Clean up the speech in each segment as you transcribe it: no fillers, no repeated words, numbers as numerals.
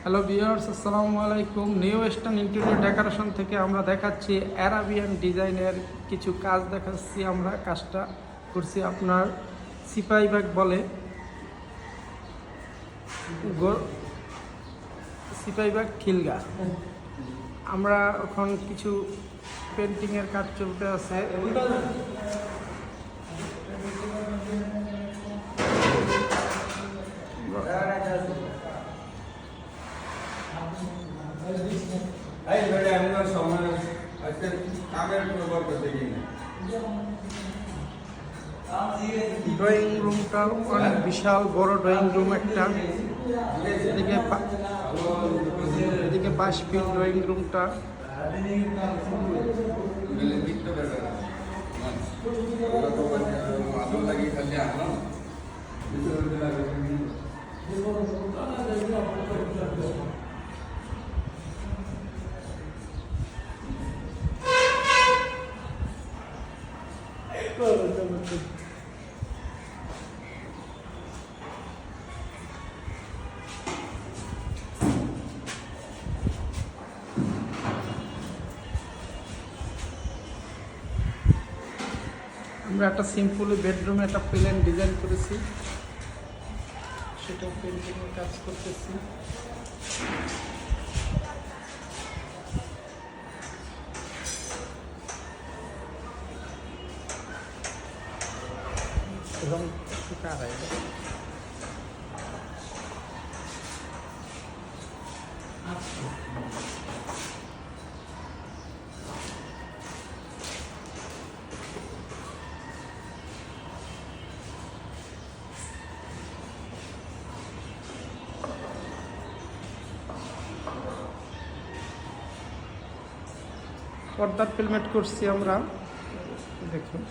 Hello viewers, আসসালামু আলাইকুম। New western interior decoration থেকে আমরা দেখাচ্ছি অ্যারাবিয়ান ডিজাইনের কিছু কাজ দেখাচ্ছি। আমরা কাজটা করছি আপনার সিপাই ব্যাগ বলে, সিপাই ব্যাগ খিলগা। আমরা এখন কিছু পেন্টিংয়ের কাজ চলতে আছে। ড্রয়িং রুমটা অনেক বিশাল বড় ড্রয়িং রুম একটা। এদিকে 5 ফিট ড্রয়িং রুমটা। আমরা একটা সিম্পলি বেডরুমে একটা প্লেন ডিজাইন করেছি, সেটা পেন্টিংয়ের কাজ করতেছি। এবং পর্দার পেলমেট করছি আমরা। দেখুন,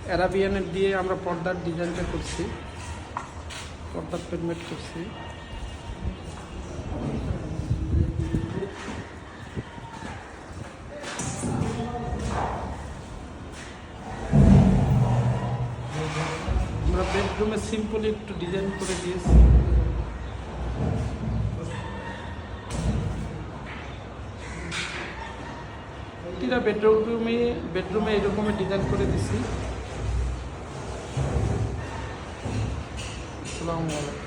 অ্যারাবিয়ানের দিয়ে আমরা পর্দার ডিজাইনটা করছি, পর্দার পেলমেট করছি। আমরা বেডরুমে সিম্পলি একটু ডিজাইন করে দিয়েছি। প্রতিটা বেডরুমে এরকমের ডিজাইন করে দিছি। আসসালামু আলাইকুম।